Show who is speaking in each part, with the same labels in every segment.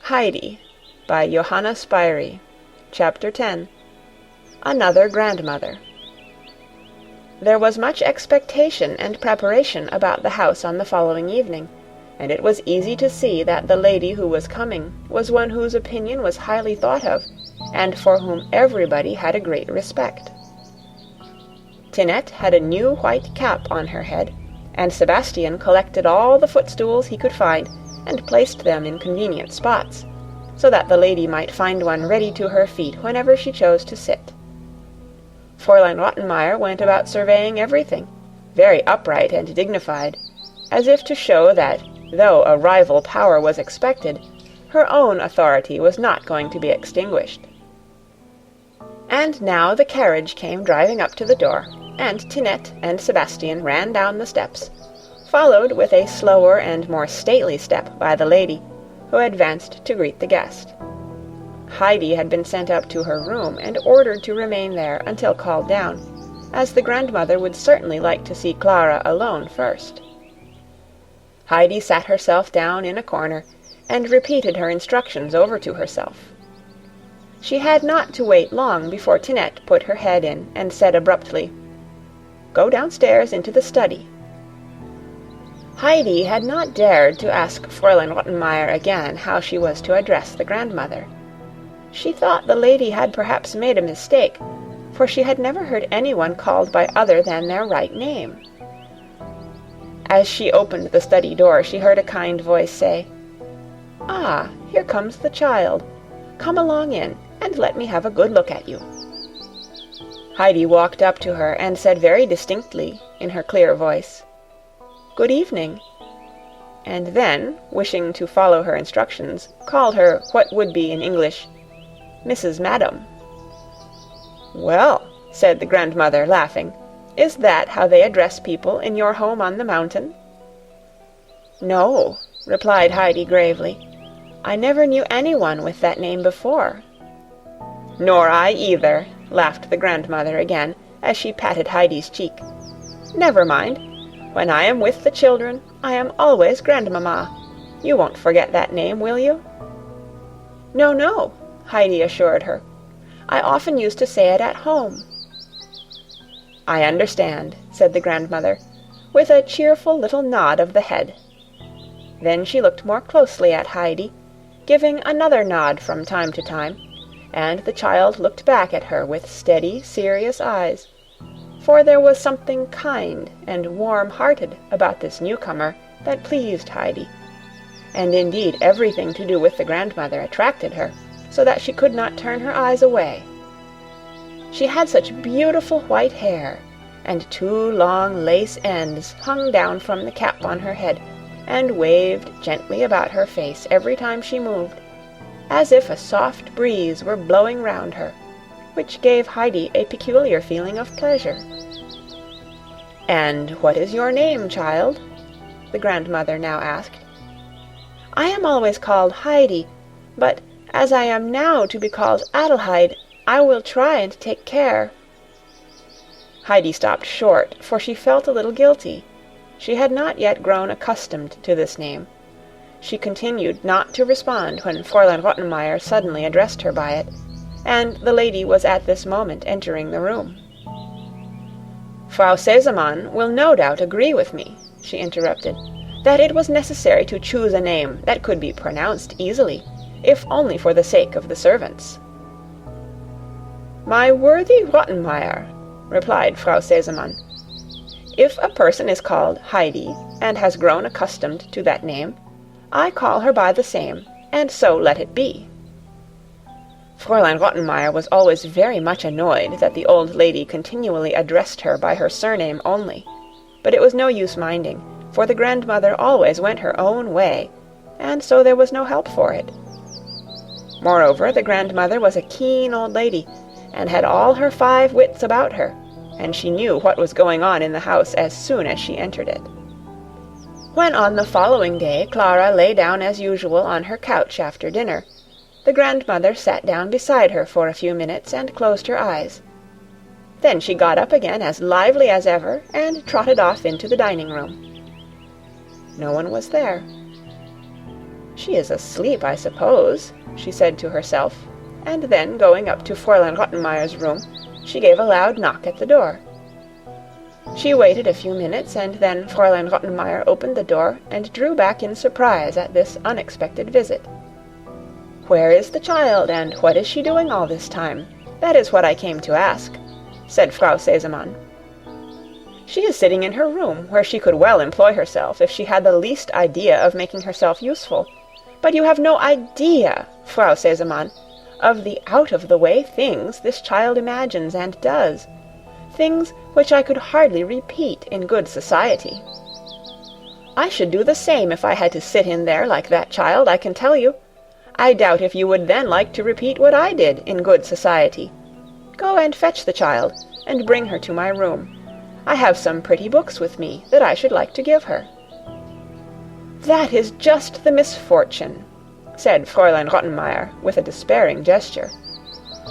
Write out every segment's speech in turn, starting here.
Speaker 1: Heidi by Johanna Spyri. Chapter 10. Another Grandmother. There was much expectation and preparation about the house on the following evening, and it was easy to see that the lady who was coming was one whose opinion was highly thought of, and for whom everybody had a great respect. Tinette had a new white cap on her head, and Sebastian collected all the footstools he could find and placed them in convenient spots, so that the lady might find one ready to her feet whenever she chose to sit. Fräulein Rottenmeier went about surveying everything, very upright and dignified, as if to show that, though a rival power was expected, her own authority was not going to be extinguished. And now the carriage came driving up to the door, and Tinette and Sebastian ran down the steps, followed with a slower and more stately step by the lady, who advanced to greet the guest. Heidi had been sent up to her room and ordered to remain there until called down, as the grandmother would certainly like to see Clara alone first. Heidi sat herself down in a corner and repeated her instructions over to herself. She had not to wait long before Tinette put her head in and said abruptly, "Go downstairs into the study." Heidi had not dared to ask Fräulein Rottenmeier again how she was to address the grandmother. She thought the lady had perhaps made a mistake, for she had never heard anyone called by other than their right name. As she opened the study door, she heard a kind voice say, "Ah, here comes the child. Come along in, and let me have a good look at you." Heidi walked up to her and said very distinctly, in her clear voice, "Good evening," and then, wishing to follow her instructions, called her what would be in English, "Mrs. Madam." "Well," said the grandmother, laughing, "is that how they address people in your home on the mountain?" "No," replied Heidi gravely. "I never knew anyone with that name before." "Nor I either," laughed the grandmother again, as she patted Heidi's cheek. "Never mind. When I am with the children, I am always Grandmamma. You won't forget that name, will you?" "No, no," Heidi assured her. "I often used to say it at home." "I understand," said the grandmother, with a cheerful little nod of the head. Then she looked more closely at Heidi, giving another nod from time to time, and the child looked back at her with steady, serious eyes, for there was something kind and warm-hearted about this newcomer that pleased Heidi, and indeed everything to do with the grandmother attracted her, so that she could not turn her eyes away. She had such beautiful white hair, and two long lace ends hung down from the cap on her head, and waved gently about her face every time she moved, as if a soft breeze were blowing round her, which gave Heidi a peculiar feeling of pleasure. "And what is your name, child?" the grandmother now asked. "I am always called Heidi, but as I am now to be called Adelheid, I will try and take care." Heidi stopped short, for she felt a little guilty. She had not yet grown accustomed to this name. She continued not to respond when Fräulein Rottenmeier suddenly addressed her by it, and the lady was at this moment entering the room. "Frau Sesemann will no doubt agree with me," she interrupted, "that it was necessary to choose a name that could be pronounced easily, if only for the sake of the servants." "My worthy Rottenmeier," replied Frau Sesemann, "if a person is called Heidi, and has grown accustomed to that name, I call her by the same, and so let it be." Fräulein Rottenmeier was always very much annoyed that the old lady continually addressed her by her surname only, but it was no use minding, for the grandmother always went her own way, and so there was no help for it. Moreover, the grandmother was a keen old lady, and had all her 5 wits about her, and she knew what was going on in the house as soon as she entered it. When on the following day Clara lay down as usual on her couch after dinner, the grandmother sat down beside her for a few minutes and closed her eyes. Then she got up again as lively as ever and trotted off into the dining-room. No one was there. "She is asleep, I suppose," she said to herself, and then, going up to Fräulein Rottenmeier's room, she gave a loud knock at the door. She waited a few minutes, and then Fräulein Rottenmeier opened the door and drew back in surprise at this unexpected visit. "Where is the child, and what is she doing all this time? That is what I came to ask," said Frau Sesemann. "She is sitting in her room, where she could well employ herself if she had the least idea of making herself useful. But you have no idea, Frau Sesemann, of the out-of-the-way things this child imagines and does, things which I could hardly repeat in good society. I should do the same if I had to sit in there like that child, I can tell you. I doubt if you would then like to repeat what I did in good society. Go and fetch the child, and bring her to my room. I have some pretty books with me that I should like to give her." "That is just the misfortune," said Fräulein Rottenmeier with a despairing gesture.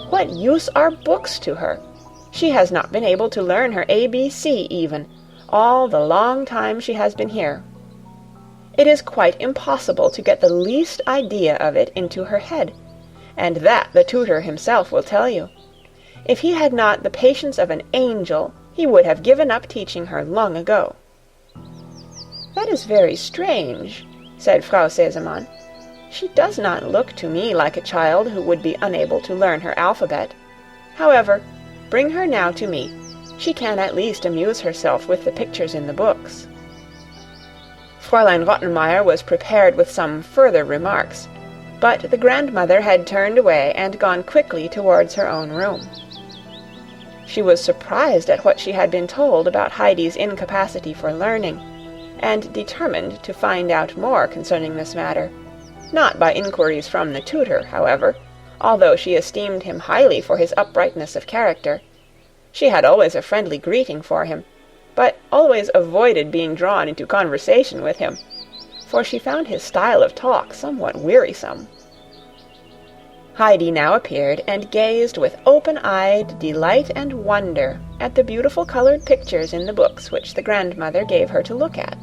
Speaker 1: "What use are books to her? She has not been able to learn her ABC even, all the long time she has been here. It is quite impossible to get the least idea of it into her head, and that the tutor himself will tell you. If he had not the patience of an angel, he would have given up teaching her long ago." "That is very strange," said Frau Sesemann. "She does not look to me like a child who would be unable to learn her alphabet. However, bring her now to me. She can at least amuse herself with the pictures in the books." Fräulein Rottenmeier was prepared with some further remarks, but the grandmother had turned away and gone quickly towards her own room. She was surprised at what she had been told about Heidi's incapacity for learning, and determined to find out more concerning this matter, not by inquiries from the tutor, however, although she esteemed him highly for his uprightness of character. She had always a friendly greeting for him, but always avoided being drawn into conversation with him, for she found his style of talk somewhat wearisome. Heidi now appeared and gazed with open-eyed delight and wonder at the beautiful colored pictures in the books which the grandmother gave her to look at.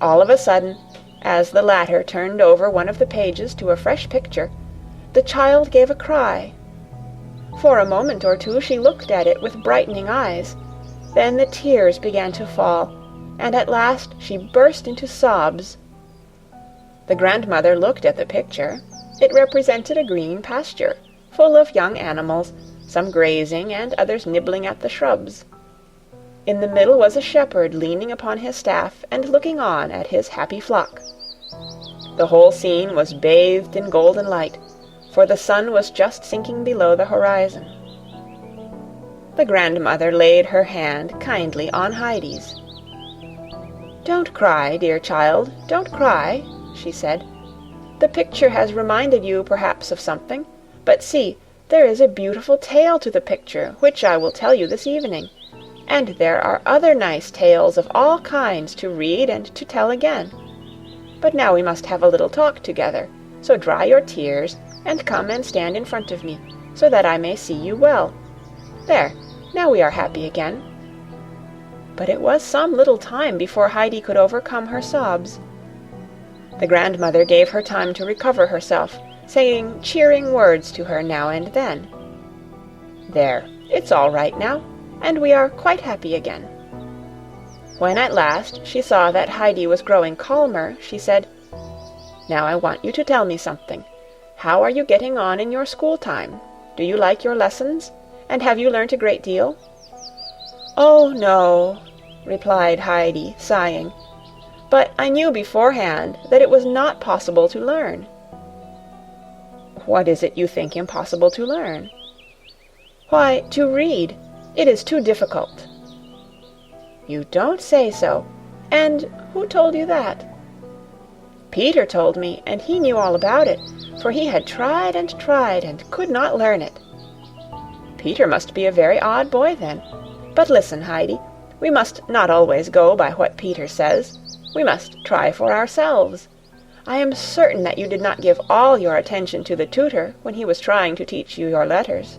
Speaker 1: All of a sudden, as the latter turned over one of the pages to a fresh picture, the child gave a cry. For a moment or two she looked at it with brightening eyes. Then the tears began to fall, and at last she burst into sobs. The grandmother looked at the picture. It represented a green pasture, full of young animals, some grazing and others nibbling at the shrubs. In the middle was a shepherd leaning upon his staff and looking on at his happy flock. The whole scene was bathed in golden light, for the sun was just sinking below the horizon. The grandmother laid her hand kindly on Heidi's. "Don't cry, dear child, don't cry," she said. "The picture has reminded you perhaps of something, but see, there is a beautiful tale to the picture, which I will tell you this evening, and there are other nice tales of all kinds to read and to tell again. But now we must have a little talk together, so dry your tears, and come and stand in front of me, so that I may see you well. There, now we are happy again." But it was some little time before Heidi could overcome her sobs. The grandmother gave her time to recover herself, saying cheering words to her now and then. "There, it's all right now, and we are quite happy again." When at last she saw that Heidi was growing calmer, she said, "Now I want you to tell me something. How are you getting on in your school time? Do you like your lessons? And have you learnt a great deal?" "Oh, no," replied Heidi, sighing. "But I knew beforehand that it was not possible to learn." "What is it you think impossible to learn?" "Why, to read. It is too difficult." "You don't say so. And who told you that?" "Peter told me, and he knew all about it, for he had tried and could not learn it." "Peter must be a very odd boy, then. But listen, Heidi, we must not always go by what Peter says. We must try for ourselves. I am certain that you did not give all your attention to the tutor when he was trying to teach you your letters."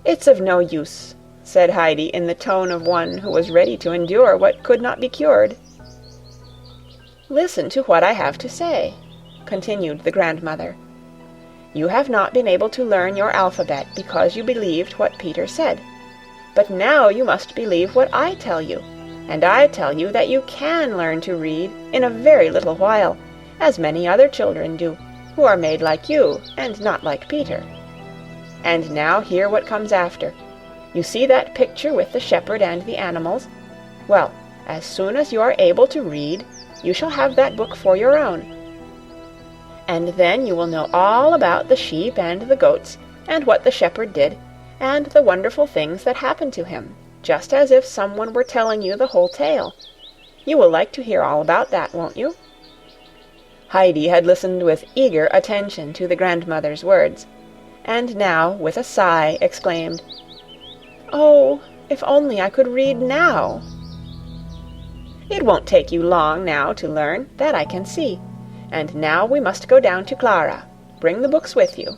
Speaker 1: "It's of no use," said Heidi in the tone of one who was ready to endure what could not be cured. "Listen to what I have to say. continued the grandmother. "You have not been able to learn your alphabet because you believed what Peter said. But now you must believe what I tell you, and I tell you that you can learn to read in a very little while, as many other children do, who are made like you and not like Peter. And now hear what comes after. You see that picture with the shepherd and the animals? Well, as soon as you are able to read, you shall have that book for your own. And then you will know all about the sheep and the goats, and what the shepherd did, and the wonderful things that happened to him, just as if someone were telling you the whole tale. You will like to hear all about that, won't you?" Heidi had listened with eager attention to the grandmother's words, and now, with a sigh, exclaimed, "Oh, if only I could read now!" "It won't take you long now to learn, that I can see. And now we must go down to Clara. Bring the books with you."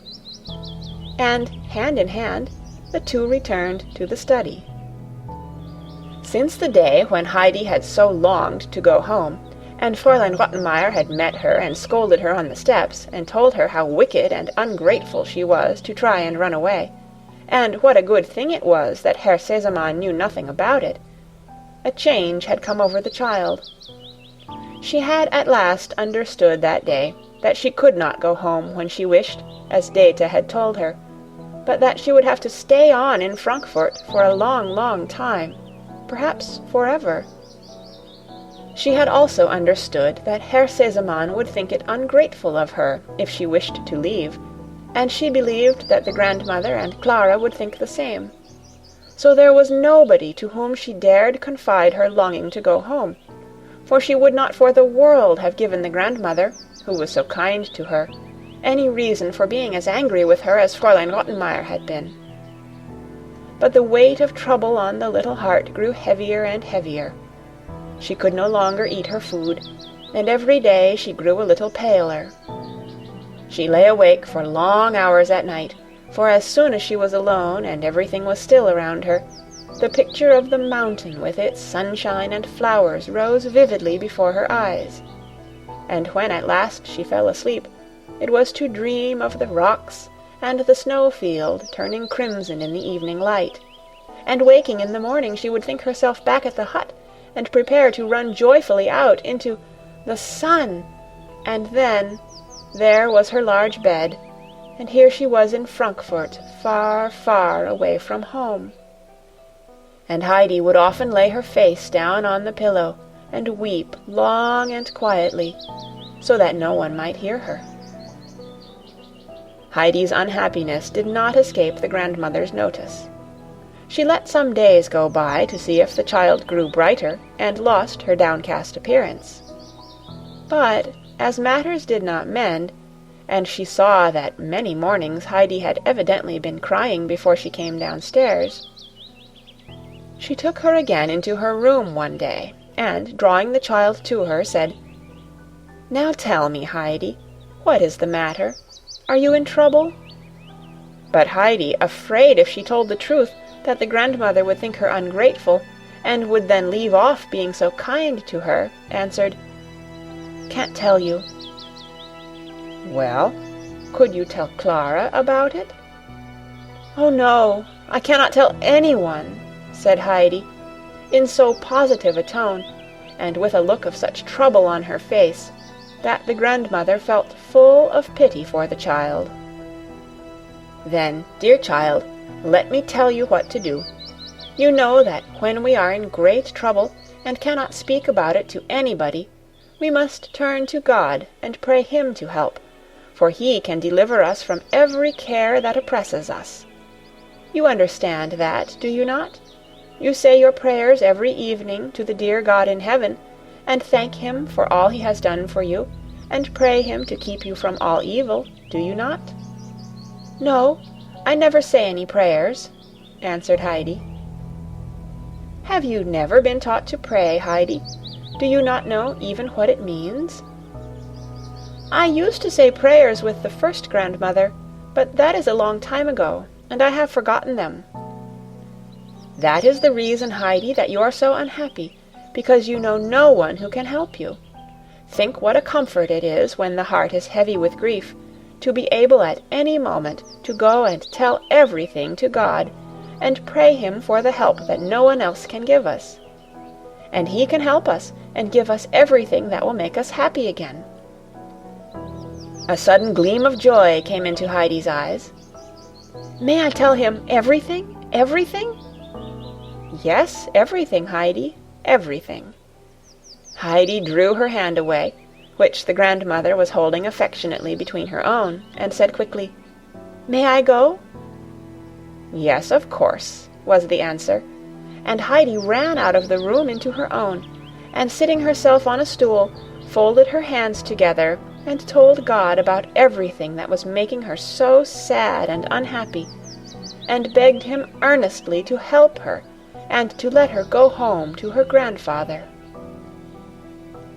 Speaker 1: And, hand in hand, the two returned to the study. Since the day when Heidi had so longed to go home, and Fräulein Rottenmeier had met her and scolded her on the steps, and told her how wicked and ungrateful she was to try and run away, and what a good thing it was that Herr Sesemann knew nothing about it, a change had come over the child. She had at last understood that day that she could not go home when she wished, as Dete had told her, but that she would have to stay on in Frankfurt for a long, long time, perhaps forever. She had also understood that Herr Sesemann would think it ungrateful of her if she wished to leave, and she believed that the grandmother and Clara would think the same. So there was nobody to whom she dared confide her longing to go home, for she would not for the world have given the grandmother, who was so kind to her, any reason for being as angry with her as Fräulein Rottenmeier had been. But the weight of trouble on the little heart grew heavier and heavier. She could no longer eat her food, and every day she grew a little paler. She lay awake for long hours at night, for as soon as she was alone and everything was still around her, the picture of the mountain with its sunshine and flowers rose vividly before her eyes. And when at last she fell asleep, it was to dream of the rocks and the snow-field turning crimson in the evening light. And waking in the morning, she would think herself back at the hut, and prepare to run joyfully out into the sun. And then there was her large bed, and here she was in Frankfurt, far, far away from home. And Heidi would often lay her face down on the pillow and weep long and quietly, so that no one might hear her. Heidi's unhappiness did not escape the grandmother's notice. She let some days go by to see if the child grew brighter and lost her downcast appearance. But as matters did not mend, and she saw that many mornings Heidi had evidently been crying before she came downstairs, she took her again into her room one day, and, drawing the child to her, said, "Now tell me, Heidi, what is the matter? Are you in trouble?" But Heidi, afraid if she told the truth that the grandmother would think her ungrateful, and would then leave off being so kind to her, answered, "Can't tell you." "Well, could you tell Clara about it?" "Oh no, I cannot tell anyone," said Heidi, in so positive a tone, and with a look of such trouble on her face, that the grandmother felt full of pity for the child. "Then, dear child, let me tell you what to do. You know that when we are in great trouble and cannot speak about it to anybody, we must turn to God and pray Him to help, for He can deliver us from every care that oppresses us. You understand that, do you not? You say your prayers every evening to the dear God in heaven, and thank Him for all He has done for you, and pray Him to keep you from all evil, do you not?" "No, I never say any prayers," answered Heidi. "Have you never been taught to pray, Heidi? Do you not know even what it means?" "I used to say prayers with the first grandmother, but that is a long time ago, and I have forgotten them." "That is the reason, Heidi, that you are so unhappy, because you know no one who can help you. Think what a comfort it is when the heart is heavy with grief, to be able at any moment to go and tell everything to God, and pray him for the help that no one else can give us. And he can help us and give us everything that will make us happy again." A sudden gleam of joy came into Heidi's eyes. "May I tell him everything? Everything?" "Yes, everything, Heidi, everything." Heidi drew her hand away, which the grandmother was holding affectionately between her own, and said quickly, "May I go?" "Yes, of course," was the answer, and Heidi ran out of the room into her own, and sitting herself on a stool, folded her hands together and told God about everything that was making her so sad and unhappy, and begged him earnestly to help her and to let her go home to her grandfather.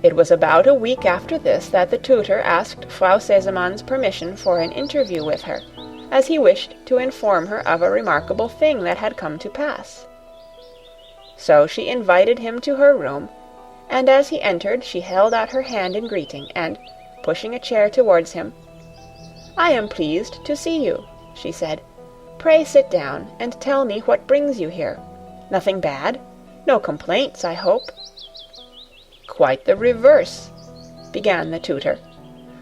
Speaker 1: It was about a week after this that the tutor asked Frau Seseman's permission for an interview with her, as he wished to inform her of a remarkable thing that had come to pass. So she invited him to her room, and as he entered she held out her hand in greeting, and, pushing a chair towards him, "I am pleased to see you," she said. "Pray sit down and tell me what brings you here. Nothing bad? No complaints, I hope?" "Quite the reverse," began the tutor.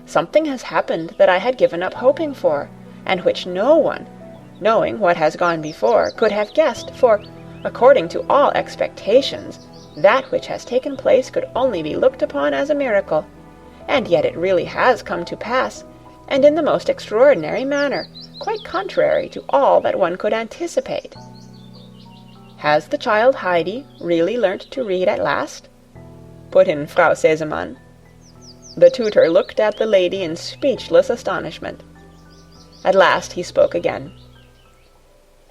Speaker 1: "Something has happened that I had given up hoping for, and which no one, knowing what has gone before, could have guessed, for, according to all expectations, that which has taken place could only be looked upon as a miracle, and yet it really has come to pass, and in the most extraordinary manner, quite contrary to all that one could anticipate." "Has the child Heidi really learnt to read at last?" put in Frau Sesemann. The tutor looked at the lady in speechless astonishment. At last he spoke again.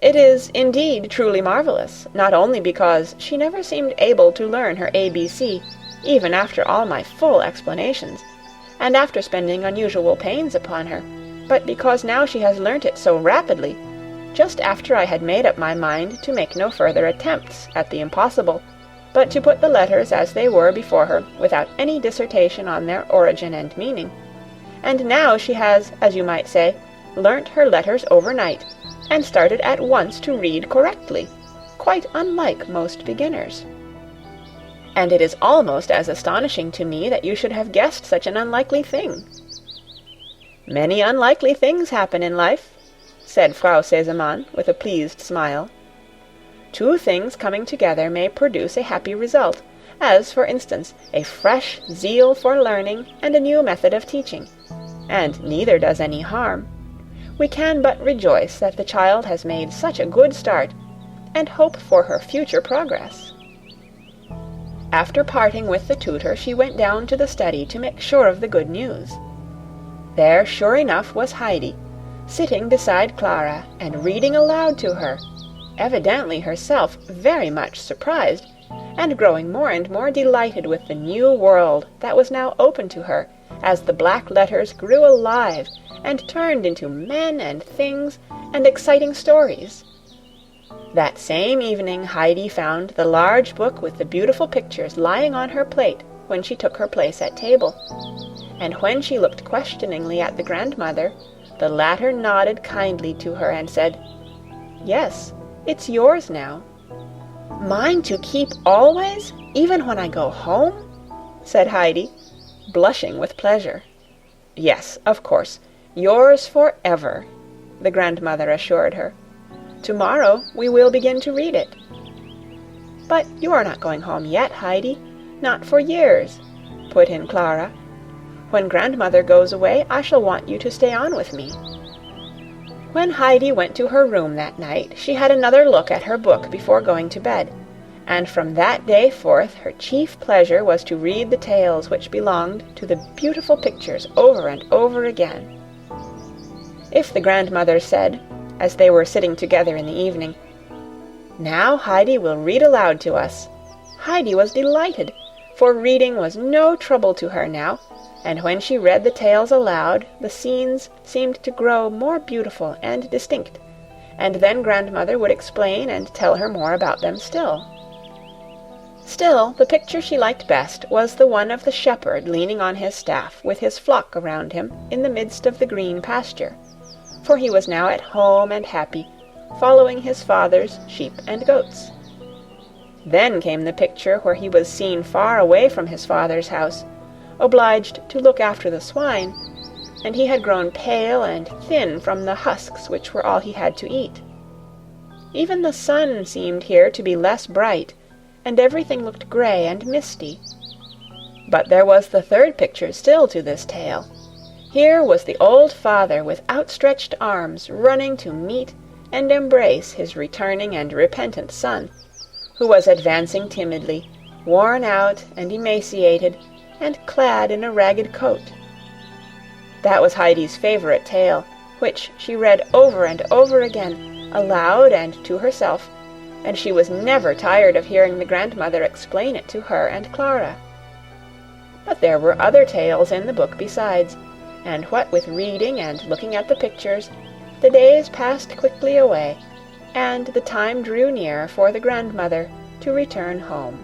Speaker 1: "It is indeed truly marvellous, not only because she never seemed able to learn her ABC, even after all my full explanations, and after spending unusual pains upon her, but because now she has learnt it so rapidly, just after I had made up my mind to make no further attempts at the impossible, but to put the letters as they were before her, without any dissertation on their origin and meaning. And now she has, as you might say, learnt her letters overnight, and started at once to read correctly, quite unlike most beginners. And it is almost as astonishing to me that you should have guessed such an unlikely thing." "Many unlikely things happen in life," said Frau Sesemann with a pleased smile. "Two things coming together may produce a happy result, as, for instance, a fresh zeal for learning and a new method of teaching, and neither does any harm. We can but rejoice that the child has made such a good start, and hope for her future progress." After parting with the tutor, she went down to the study to make sure of the good news. There, sure enough, was Heidi, sitting beside Clara and reading aloud to her, evidently herself very much surprised, and growing more and more delighted with the new world that was now open to her, as the black letters grew alive and turned into men and things and exciting stories. That same evening Heidi found the large book with the beautiful pictures lying on her plate when she took her place at table, and when she looked questioningly at the grandmother, the latter nodded kindly to her and said, "Yes, it's yours now." "Mine to keep always, even when I go home?" said Heidi, blushing with pleasure. "Yes, of course, yours forever," the grandmother assured her. "Tomorrow we will begin to read it." "But you are not going home yet, Heidi, not for years," put in Clara. "When grandmother goes away, I shall want you to stay on with me." When Heidi went to her room that night, she had another look at her book before going to bed, and from that day forth her chief pleasure was to read the tales which belonged to the beautiful pictures over and over again. If the grandmother said, as they were sitting together in the evening, "Now Heidi will read aloud to us," Heidi was delighted, for reading was no trouble to her now, and when she read the tales aloud, the scenes seemed to grow more beautiful and distinct, and then grandmother would explain and tell her more about them still. Still, the picture she liked best was the one of the shepherd leaning on his staff, with his flock around him in the midst of the green pasture, for he was now at home and happy, following his father's sheep and goats. Then came the picture where he was seen far away from his father's house, obliged to look after the swine, and he had grown pale and thin from the husks which were all he had to eat. Even the sun seemed here to be less bright, and everything looked grey and misty. But there was the third picture still to this tale. Here was the old father with outstretched arms, running to meet and embrace his returning and repentant son, who was advancing timidly, worn out and emaciated, and clad in a ragged coat. That was Heidi's favorite tale, which she read over and over again, aloud and to herself, and she was never tired of hearing the grandmother explain it to her and Clara. But there were other tales in the book besides, and what with reading and looking at the pictures, the days passed quickly away, and the time drew near for the grandmother to return home.